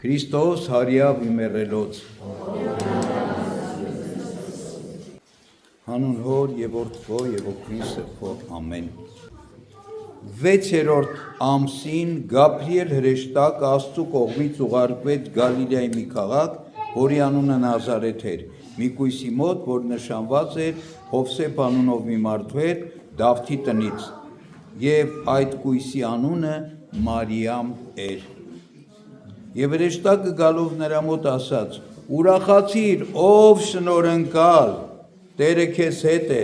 Քրիստոս հարյավ իմերելոց Հանուն հոր և որդվո և օգնի սրբո ամեն 6-րդ ամսին Գաբրիել հրեշտակ Աստծու կողմից ուղարկվեց Գալիլեայի մի քաղաք, որի անունը Նազարեթ էր, մի կույսի մոտ, որ նշանված էր Հովսեփ անունով մի մարդու հետ Դավթի տնից, և այդ կույսի անունը Մարիամ էր։ Եվ հրեշտակը գալով նրա մոտ ասաց. «Ուրախացիր, ով շնորհընկալ, Տերը քեզ հետ է»։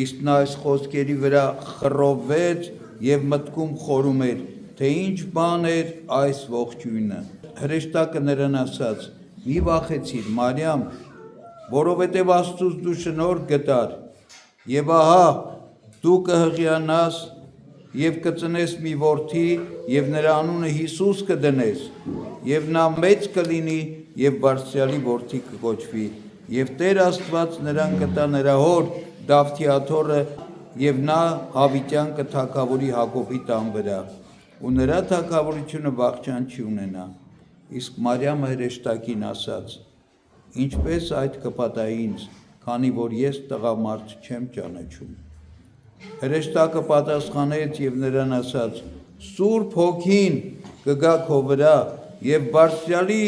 Իսկ նա այս խոսքերի վրա խռովվեց և մտքում խորում էր, թե ինչ բան էր այս ողջույնը։ Հրեշտակը նրան ասաց. «Մի վախեցիր, Մարիամ, որովհետև Աստծուց դու շնորհ գտար, և ահա դու կհղիանաս և կծնես մի որդի, և նրա անունը Հիսուս կդնես, և նա մեծ կլինի և Բարձրյալի որդի կկոչվի, և Տեր Աստված նրան կտա նրա հոր Դավթի աթոռը, և նա հավիտյան կթագավորի Հակոբի տան վրա, ու նրա թագավորությունը վախճան չի ունենա»։ Իսկ Մարիամը հրեշտակին ասաց. «Ինչպես այդ կպատահի ինձ, քանի որ ես տղամարդ չեմ ճանաչում»։ Հրեշտակը պատասխանեց և նրան ասաց. «Սուրբ Հոգին կգա քո վրա, և Բարձրյալի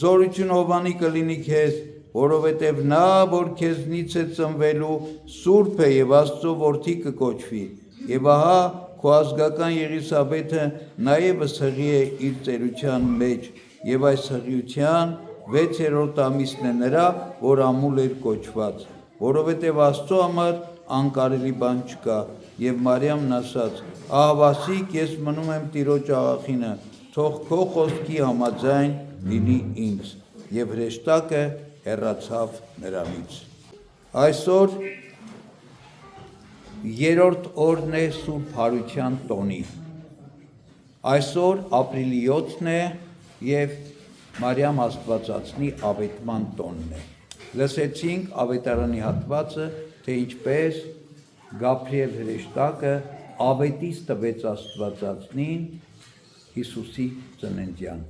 զորությունը Հովանի կլինի քեզ, որովհետև նա, որ քեզնից է ծնվելու, սուրբ է և Աստծո որդի կկոչվի, և ահա քո ազգական Եղիսաբեթը նաև հղի է իր ծերության մեջ, և այս հղիության 6-րդ ամիսն է նրա, որ ամուլ էր կոչված, որովհետև Աստծո համար անկարելի բան չկա։ Եվ Մարիամն ասաց. «Ահավասիկ ես մնում եմ Տիրոջ աղախինը, թող քո խոսքի համաձայն լինի ինձ»։ Եվ հրեշտակը հեռացավ նրանից։ Այսօր 3-րդ օրն է Սուրբ Հարության տոնի։ Այսօր ապրիլի 7-ն է և Մարիամ Աստվածածնի ավետման տոնն է։ Լսեցինք ավետարանի հատվածը, թե ինչպես Գաբրիել հրեշտակը ավետից տվեց Աստվածածնին Հիսուսի ծննդյան։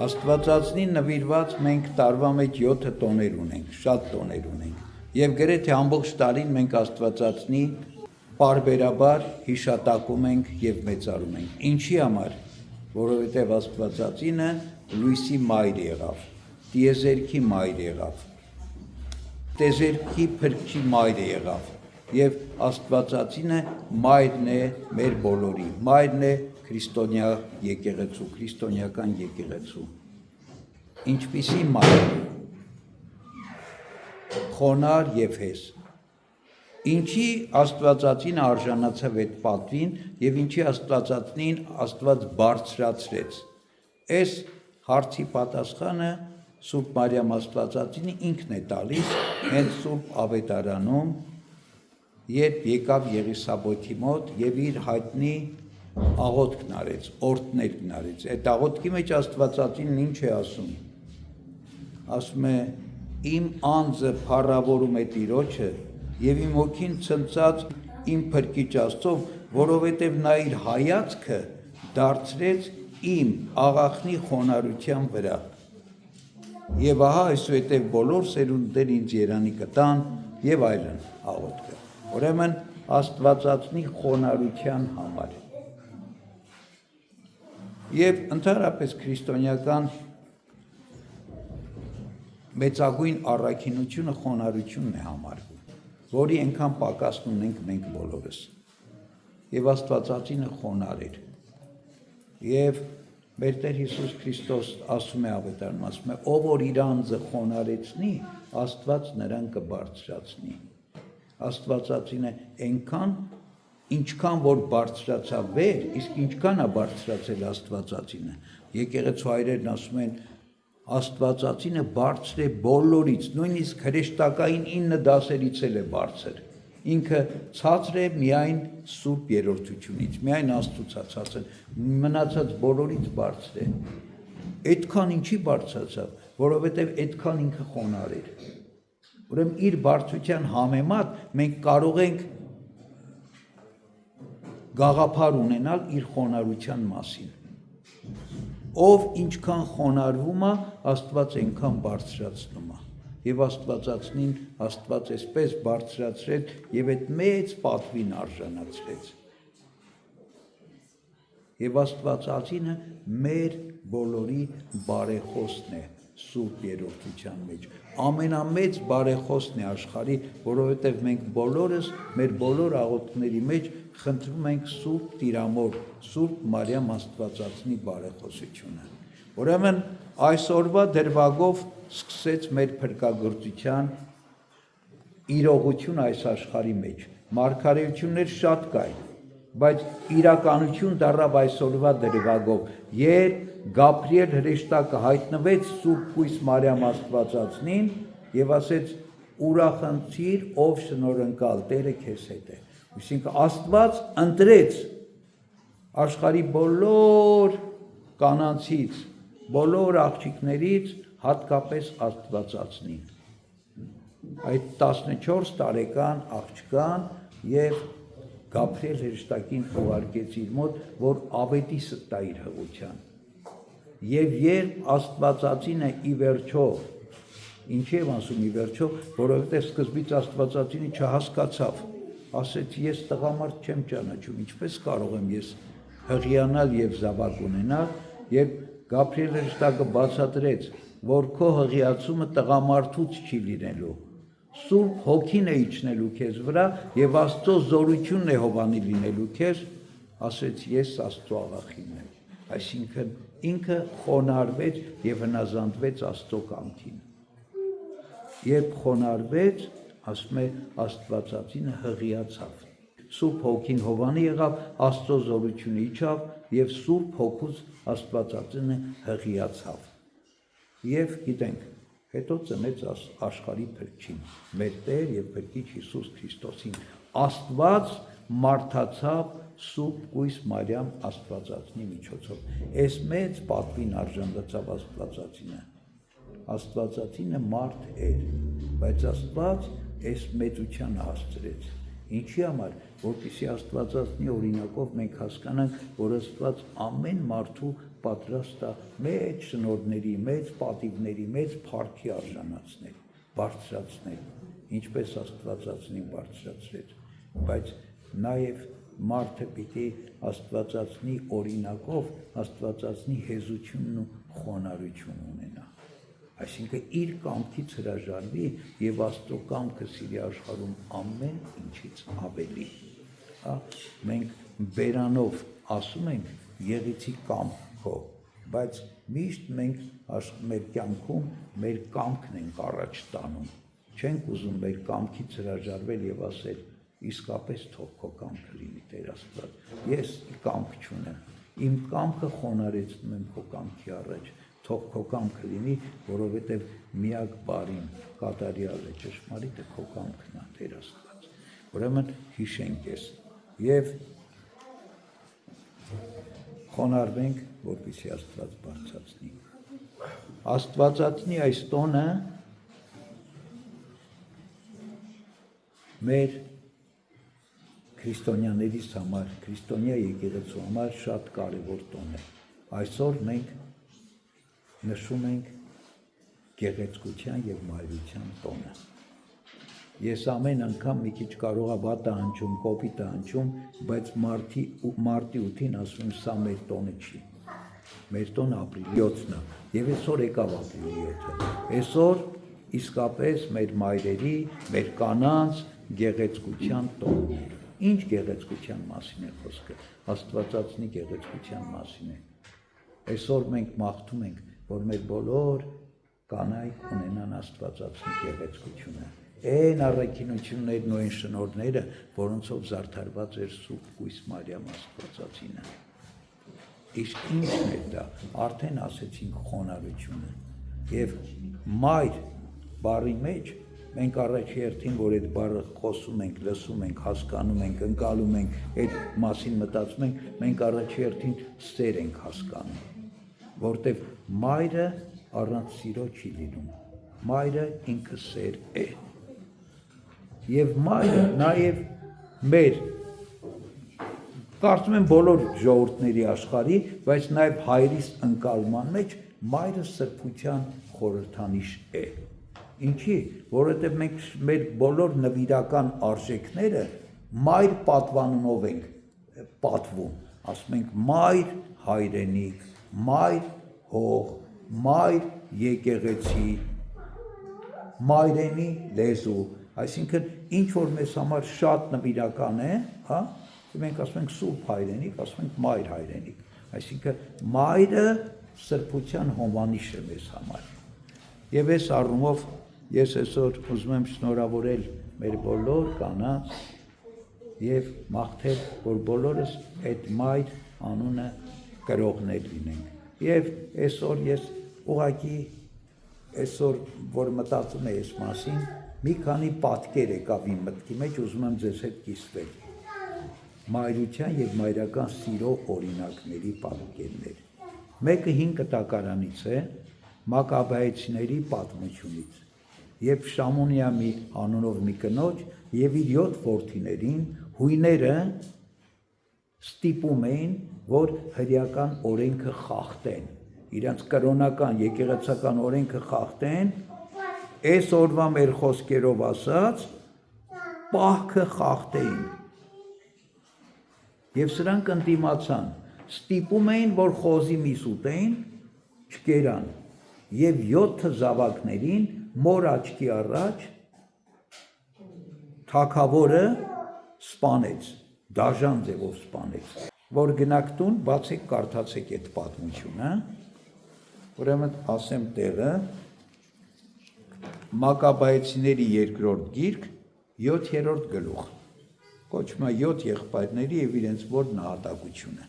Աստվածածնին նվիրված մենք տարվա մեջ 7 տոներ ունենք, շատ տոներ ունենք, և գրեթե ամբողջ տարին մենք Աստվածածնի պարբերաբար հիշատակում ենք և մեծարում ենք։ Ինչի համար։ Որովհետև Աստվածածինը լույսի մայր եղավ, տիեզերքի մայր եղավ, տիեզերքի փրկչի մայր եղավ, և Աստվածածինը մայրն է մեր բոլորի, մայրն է քրիստոնյա եկեղեցու, քրիստոնեական եկեղեցու։ Ինչպիսի մայր։ Խոնարհ և հեզ։ Ինչի Աստվածածինը արժանացավ այդ պատվին և ինչի Աստվածածնին Աստված բարձրացրեց։ Այս հարցի պատասխանը Սուրբ Մարիամ Աստվածածինը ինքն է տալիս հենց Սուրբ Ավետարանում, երբ եկավ Եղիսաբեթի մոտ և իր հայտնի աղոթքն արեց, օրհներգն արեց։ Այդ աղոթքի մեջ Աստվածածինն ինչ է ասում։ Ասում է. «Իմ անձը փառավորում է Տիրոջը, և իմ հոգին ցնծած իմ Փրկիչ Աստծով, որովհետև նա իր հայացքը դարձրեց իմ աղախնի խոնարհության վրա։ Եվ ահա այսուհետև բոլոր սերունդներ ինձ երանի կտան» և այլն աղոթքը։ Ուրեմն Աստվածածնի խոնարհության համար։ Եվ ընդհանրապես քրիստոնեական մեծագույն առաքինությունը խոնարհությունն է համարվում, որի այնքան պակասն ունենք մենք բոլորս։ Եվ Աստվածածինը խոնարհ էր։ Եվ մեր Տեր Հիսուս Քրիստոս ասում է ավետարանում, ասում է. «Ով որ իր անձը խոնարհեցնի, Աստված նրան կբարձրացնի»։ Աստվածածինը այնքան, ինչքան որ բարձրացավ վեր, իսկ ինչքան է բարձրացել Աստվածածինը։ Եկեղեցու հայրերն ասում են. Աստվածածինը բարձր է բոլորից, նույնիսկ հրեշտակային 9 դասերից էլ է բարձր։ Ինքը ցածր է միայն Սուրբ Երրորդությունից, միայն Աստծուց է ցածր, մնացած բոլորից բարձր է։ Այդքան ինչի բարձրացավ, որովհետև այդքան ինքը խոնարհ էր։ Ուրեմն իր բարձրության համեմատ մենք կարող ենք գաղափար ունենալ իր խոնարհության մասին։ ով ինչքան խոնարհվում է, Աստված այնքան բարձրացնում է։ Եվ Աստվածածնին Աստված այսպես բարձրացրեց եւ այդ մեծ պատվին արժանացրեց։ Եվ Աստվածածինը մեր բոլորի բարեխոսն է Սուրբ Երրորդության մեջ։ Ամենամեծ բարեխոսն է աշխարհի, որովհետև մենք բոլորս մեր բոլոր աղոթքների մեջ խնդրում ենք Սուրբ Տիրամոր, Սուրբ Մարիամ Աստվածածնի բարեխոսությունը։ Ուրեմն այսօրվա դրվագով սկսեց մեր փրկagorցության իրողություն այս աշխարհի մեջ։ Մարգարեություններ շատ կային, բայց իրականություն դառավ այսօրվա դրվագով, երբ Գաբրիել հրեշտակը հայտնվեց Սուրբ Կույս Մարիամ Աստվածածնին եւ ասեց. «Ուրախացիր, ով շնորհընկալ, Տերը քեզ հետ է»։ Այսինքն Աստված ընտրեց աշխարհի բոլոր կանանցից, բոլոր աղջիկներից հատկապես Աստվածածնին։ Այդ 14 տարեկան աղջկան եւ Գաբրիել հրեշտակին ուղարկեց իր մոտ, որ ավետիսը տա իր հղության։ Եվ երբ Աստվածածինը ի վերջո, ինչի եմ ասում ի վերջո, որովհետև սկզբից Աստվածածինը չհասկացավ, ասեց ես տղամարդ չեմ ճանաչում, ինչպես կարող եմ ես հղիանալ եւ զավակ ունենալ, երբ Գաբրիել հրեշտակը բացատրեց, որ քո հղիացումը տղամարդուց չի լինելու, Սուրբ Հոգին է իջնելու քեզ վրա եւ Աստծո զորությունն է հովանի լինելու քեզ, ասեց ես Աստծո աղախինն եմ։ Այսինքն ինքը խոնարհվեց եւ հնազանդվեց Աստծո կամքին։ Երբ խոնարհվեց, ասում է Աստվածածինը հղիացավ։ Սուրբ Հոգին հովանի եղավ, Աստծո զորությունը իջավ եւ Սուրբ Հոգուց Աստվածածինը հղիացավ։ Եվ գիտենք, հետո ծնեց աշխարհի փրկչին, մեր Տեր եւ Փրկիչ Հիսուս Քրիստոսին։ Աստված մարդացավ Սուրբ Կույս Մարիամ Աստվածածնի միջոցով։ Այս մեծ պատվին արժանացավ Աստվածածինը։ Աստվածածինը մարդ էր, բայց Աստված այս մեծությանը հասցրեց։ Ինչի համար, որպեսզի Աստվածածնի օրինակով մենք հասկանանք, որ Աստված ամեն մարդու պատրաստ է մեծ շնորհների, մեծ պատիվների, մեծ փառքի արժանացնել, բարձրացնել, ինչպես Աստվածածնին բարձրացրեց, բայց նաև մարդը պիտի Աստվածածնի օրինակով Աստվածածնի հեզությունն ու խոնարհություն ունենա։ Այսինքն իր կամքից հրաժարվի եւ Աստծո կամքը սիրի աշխարհում ամեն ինչից ավելի։ Մենք բերանով ասում ենք եղեցի կամքով, բայց միշտ մենք մեր կյանքում մեր կամքն ենք առաջ տանում։ Չենք ուզում մեր կամքից հրաժարվել եւ ասել իսկապես թող քո կամքը լինի Տեր Աստված։ Ես կամք չունեմ։ Իմ կամքը խոնարհեցնում եմ քո կամքի առաջ։ Թող քո կամքը լինի, որովհետև միակ բարին կատարյալ է ճշմարիտը քո կամքն է Տեր Աստված։ Ուրեմն հիշենք ես եւ խոնարհվենք, որպեսզի Աստված բարձրացնի։ Աստվածածնի այս տոնը մեր քրիստոնյաներիս համար, քրիստոնյա եկեղեցու համար շատ կարևոր տոն է։ Այսօր մենք նշում ենք գեղեցկության եւ մայրության տոնը։ Ես ամեն անգամ մի քիչ կարող եմ վատը հնչում, կոպիտ հնչում, բայց մարտի 8-ին ասում սա մեր տոնը չի։ Մեր տոնը ապրիլի 7-ն է եւ այսօր եկավ ապրիլի 7-ը։ Այսօր իսկապես մեր մայրերի, մեր կանանց գեղեցկության տոնն է։ Ինչ գեղեցկության մասին է խոսքը։ Աստվածածնի գեղեցկության մասին է։ Այսօր մենք մաղթում ենք, որ մեր բոլոր կանայք ունենան Աստվածածնի գեղեցկությունը։ Այն առաքինություններն ու այն շնորհները, որոնցով զարդարված էր Սուրբ Կույս Մարիամ Աստվածածինը։ Իսկ ինչն է դա, արդեն ասեցինք խոնարհությունը։ Եվ մայր բառի մեջ մենք առաջի հերթին, որ այդ բառը խոսում ենք, լսում ենք, հասկանում ենք, ընկալում ենք, այդ մասին մտածում ենք, մենք առաջի հերթին սեր ենք հասկանում, որտեղ մայրը առանց սիրո չի լինում, մայրը ինքը սեր է։ Եվ մայրը նաև մեր Կարծում եմ բոլոր ժողովուրդների աշխարհի, բայց նաև հայրիս ընկալման մեջ մայրը սրբության խորհրդանիշ է։ Ինչի՞, որովհետև մենք մեր բոլոր նվիրական արժեքները մայր պատվանունով ենք պատվում, ասում ենք մայր հայրենիք, մայր հող, մայր եկեղեցի, մայրենի լեզու, այսինքն ինչ որ մեզ համար շատ նվիրական է, հա, մենք ասում ենք սուրբ հայրենիք, ասում ենք մայր հայրենիք, այսինքն մայրը սրբության հոմանիշ է մեզ համար։ Եվ այս առումով ես այսօր ուզում եմ շնորհավորել մեր բոլոր կանանց եւ մաղթել, որ բոլորս այդ մայր անունը կրողներ լինենք։ Եվ այսօր ես ուղղակի այսօր որ մտածում եմ այս մասին, մի քանի պատկեր եկավ իմ մտքի մեջ, ուզում եմ ձեզ հետ կիսվել։ Մայրության եւ մայրական սիրո օրինակների պատկերներ։ Մեկը 5 տակարանից է, Մակաբայեցիների պատմությունից, երբ Շամոնիամի անունով մի կնոջ եւ իր 7 որդիներին հույները ստիպում էին, որ հրեական օրենքը խախտեն, իրանց կրոնական եկեղեցական օրենքը խախտեն, այս օրվա մեր խոսքերով ասած, պահքը խախտեին։ Եվ սրանք ընդդիմացան, ստիպում էին, որ խոզի միս ուտեին, չկերան, եւ 7 զավակներին մոր աչքի առաջ թագավորը սպանեց, դաժան ձևով սպանեց, որ գնաք տուն, բացեք, կարդացեք այդ պատմությունը, ուրեմն ասեմ տեղը, Մակաբայեցիների 2-րդ գիրք, 7-րդ գլուխ, կոչվում է 7 եղբայրների եւ իրենց որ նահատակությունը։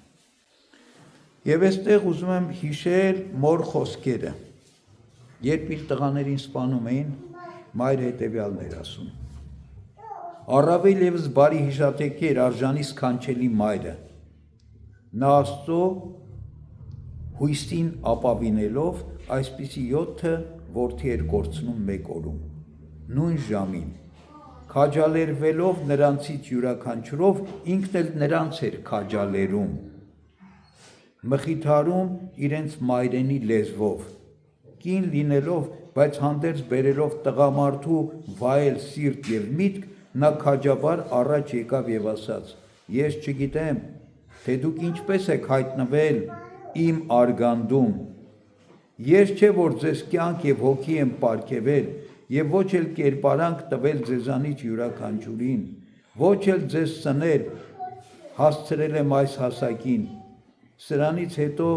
Եվ այստեղ ուզում եմ հիշել մոր խոսքերը, երբ իր տղաներին սպանում էին, մայրը հետևյալն էր ասում. առավել եւս բարի հիշատեքի էր արժանի սքանչելի մայրը, նա Աստծո հույսին ապավինելով այսպիսի 7 որդի էր կորցնում մեկ օրում, նույն ժամին, քաջալերվելով նրանցից յուրաքանչյուրով ինքն էլ նրանց էր քաջալերում, մխիթարում իրենց մայրենի լեզվով, կին լինելով, բայց հանդերձ բերելով տղամարդու վայել սիրտ եւ միտք, նա քաջաբար առաջ եկավ եւ ասաց. ես չգիտեմ, թե դուք ինչպես եք հայտնվել իմ արգանդում, ես չէ որ ձեզ կյանք եւ հոգի եմ պարգեւել եւ ոչ էլ կերպարանք տվել ձեզանից յուրաքանչյուրին, ոչ էլ ձեզ սներ հասցրել եմ այս հասակին, սրանից հետո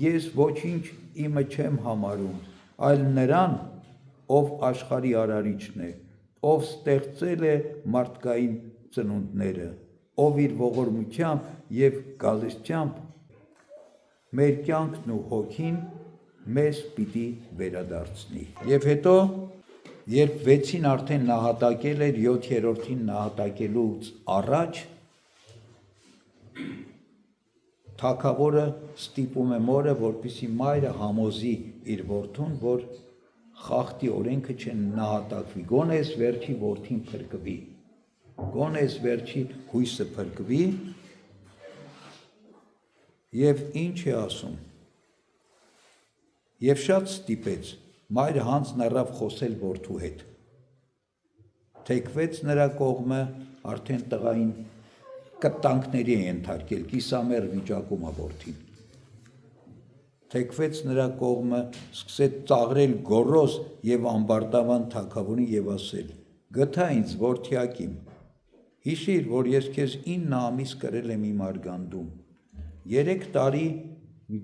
ես ոչինչ իմը չեմ համարում, այլ նրան, ով աշխարհի արարիչն է, ով ստեղծել է մարդկային ծնունդները, ով իր ողորմությամբ եւ գալստությամբ մեր կյանքն ու հոգին մեզ պիտի վերադարձնի։ Եվ հետո, երբ 6-ին արդեն նահատակել էր, 7-րդին նահատակելուց առաջ, թագավորը ստիպում է մորը, որպեսզի մայրը համոզի իր որդուն, որ խախտի օրենքը չեն նահատակվի, գոնես վերջի որդին փրկվի, գոնես վերջի հույսը փրկվի, եւ ինչ է ասում, եւ շատ ստիպեց, մայրը հանձն առավ խոսել որդու հետ, թեքվեց նրա կողմը, արդեն տղային կտանքների է ենթարկել, կիսամեռ վիճակում է որդին, թեքվեց նրա կողմը, սկսեց ծաղրել գոռոզ եւ ամբարտավան թագավորին եւ ասել. գթա ինձ որդյակ իմ, հիշիր, որ ես քեզ 9 ամիս կրել եմ իմ արգանդում, 3 տարի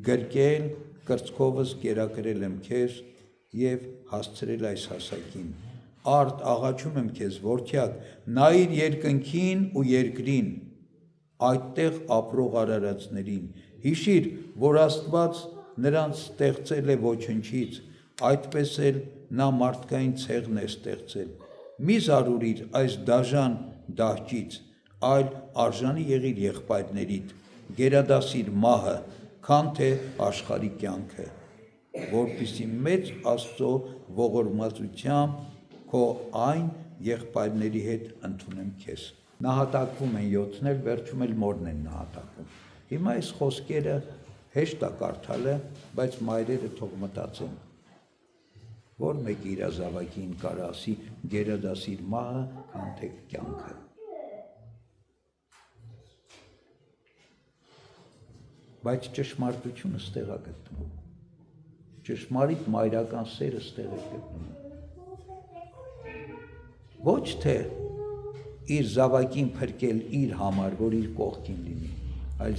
գրկել, կրծքովս կերակրել եմ քեզ եւ հասցրել այս հասակին, արդ աղաչում եմ քեզ որդյակ, նայիր երկնքին ու երկրին, այդտեղ ապրող արարածներին, հիշիր, որ Աստված նրանց ստեղծել է ոչնչից, այդպես էլ նա մարդկային ցեղն է ստեղծել, մի զարուրիր այս դաժան դահճից, այլ արժանի եղիր եղբայրներիդ, գերադասիր մահը, քան թե աշխարհի կյանքը, որպեսզի մեծ Աստծո ողորմածությամբ քո այն եղբայրների հետ ընդունեմ քեզ։ նահատակվում են 7-ն էլ, վերջում էլ մորն են նահատակվում։ Հիմա այս խոսքերը հեշտ է կարդալը, բայց մայրերը թող մտածեն, որ մեկ իր զավակին կարա ասի գերադասիր մահը, քան թե կյանքը։ Բայց ճշմարտությունը ստեղ է գտնվում։ Ճշմարիտ մայրական սերը ստեղ է գտնվում։ Ոչ թե իր զավակին փրկել իր համար, որ իր կողքին լինի, այլ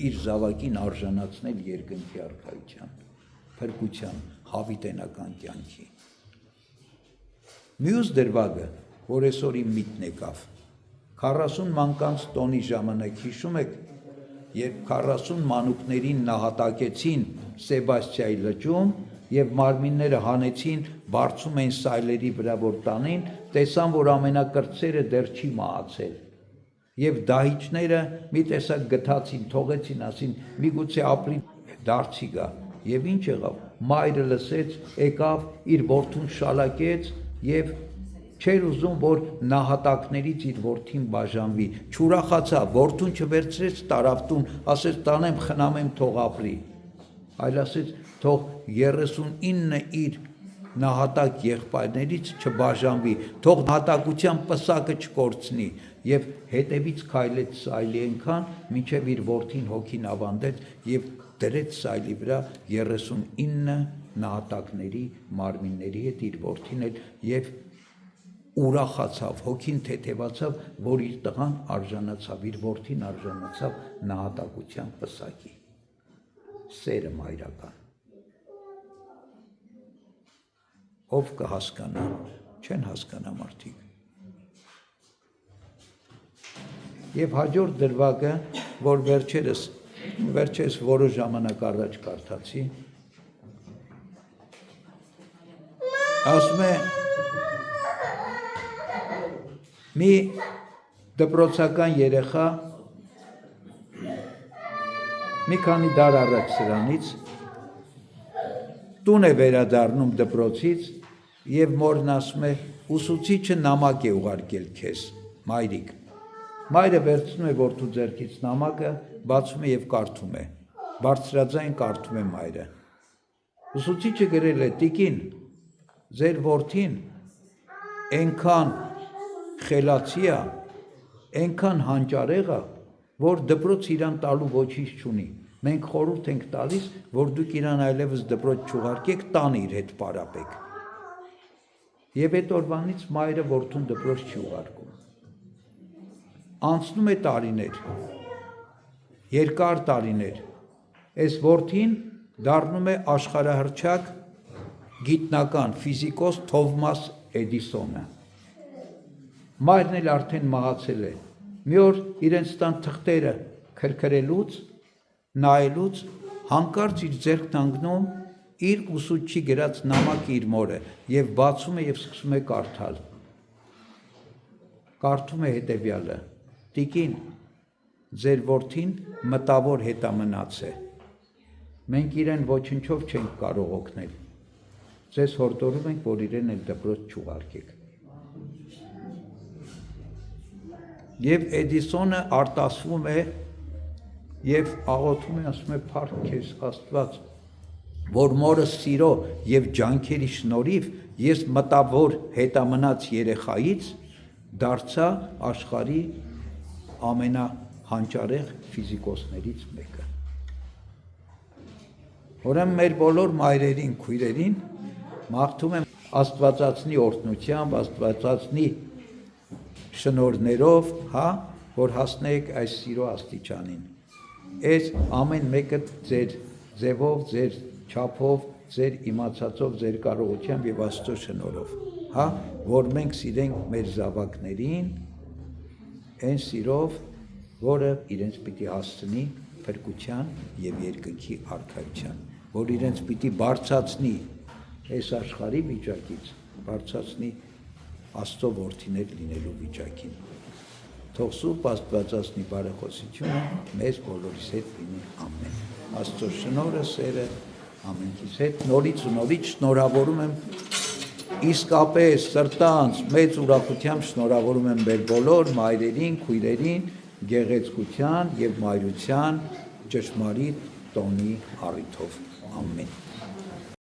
իր զավակին արժանացնել երկնքի արքայության, փրկության, հավիտենական կյանքի։ Մյուս դրվագը, որ այսօր իմ միտն եկավ, 40 մանկանց տոնի ժամանակ հիշում եք, երբ 40 մանուկներին նահատակեցին Սեբաստիայի լճում եւ մարմինները հանեցին, բարձում էին սայլերի վրա, որ տանին, տեսան, որ ամենակրտսերը դեռ չի մահացել։ Եվ դահիճները մի տեսակ գթացին, թողեցին, ասին միգուցե ապրի դարձի գա։ Եվ ինչ եղավ, մայրը լսեց, եկավ, իր որդուն շալակեց եւ չէր ուզում, որ նահատակներից իր որդին բաժանվի, չուրախացավ, որդուն չվերցրեց տարավ տուն, ասեց տանեմ, խնամեմ, թող ապրի, այլ ասեց թող 39 իր նահատակ եղբայրներից չբաժանվի, թող նահատակության պսակը չկորցնի եւ հետևից քայլեց սայլի այնքան, մինչև իր որդին հոգին ավանդեց եւ դրեց սայլի վրա 39 նահատակների մարմինների հետ իր որդին էլ եւ ուրախացավ, հոգին թեթևացավ, որ իր տղան արժանացավ, իր որդին արժանացավ նահատակության պսակի։ Սերը մայրական։ Ով կհասկանա, չեն հասկանա մարդիկ։ Եվ հաջորդ դրվագը, որ վերջերս որոշ ժամանակ առաջ կարդացի, ասում է մի դպրոցական երեխա մի քանի դար առաջ սրանից տուն է վերադառնում դպրոցից եւ մորն ասում է ուսուցիչը նամակ է ուղարկել քեզ, մայրիկ։ Մայրը վերցնում է որդու ձեռքից նամակը, բացում է եւ կարդում է։ Բարձրաձայն կարդում է մայրը։ Ուսուցիչը գրել է. «Տիկին, ձեր որդին այնքան խելացի է, այնքան հանճարեղ է, որ դպրոց իրան տալու ոչինչ չունի։ Մենք խորհուրդ ենք տալիս, որ դուք իրան այլևս դպրոց չուղարկեք, տան իր հետ պարապեք»։ Եվ այդ օրվանից մայրը որդուն դպրոց չի ուղարկում։ Անցնում է տարիներ, երկար տարիներ, այս որդին դառնում է աշխարհահռչակ գիտնական, ֆիզիկոս Թովմաս Էդիսոնը։ Մայրն էլ արդեն մահացել է։ Մի օր իրենց տան թղթերը քրքրելուց, նայելուց, հանկարծ իր ձեռքն ընկնում իր ուսուցչի գրած նամակը իր մորը եւ բացում է եւ սկսում է կարդալ։ Կարդում է հետեւյալը. «Տիկին, ձեր որդին մտավոր հետամնաց է։ Մենք իրեն ոչնչով չենք կարող օգնել։ Ձեզ հորդորում ենք, որ իրեն էլ դպրոց չուղարկեք»։ Եվ Էդիսոնը արտասվում է եւ աղոթում է, ասում է. «Փառք քեզ Աստված, որ մորս սիրո եւ ջանքերի շնորհիվ ես մտավոր հետամնաց երեխայից դարձա աշխարհի ամենահանճարեղ ֆիզիկոսներից մեկը»։ Ուրեմն մեր բոլոր մայրերին, քույրերին մաղթում եմ Աստվածածնի օրհնությամբ, Աստվածածնի շնորհներով, որ հասնեք այս սիրո աստիճանին։ Այս ամեն մեկը ձեր ձևով, ձեր չափով, ձեր իմացածով, ձեր կարողությամբ եւ Աստծո շնորհով, որ մենք սիրենք մեր զավակներին այն սիրով, որը իրենց պիտի հասցնի փրկության եւ երկնքի արքայության, որ իրենց պիտի բարձրացնի այս աշխարհի վիճակից, բարձրացնի Աստծո որդիներ լինելու վիճակին։ Թող Սուրբ Աստվածածնի բարեխոսությունը մեզ բոլորիս հետ լինի, ամեն։ Աստծո շնորհը, սերը ամենքիս հետ նորից ու նորից շնորհավորում եմ իսկապես սրտանց մեծ ուրախությամբ շնորհավորում եմ մեր բոլոր մայրերին, քույրերին գեղեցկության եւ մայրության ճշմարիտ տոնի առիթով։ Ամեն։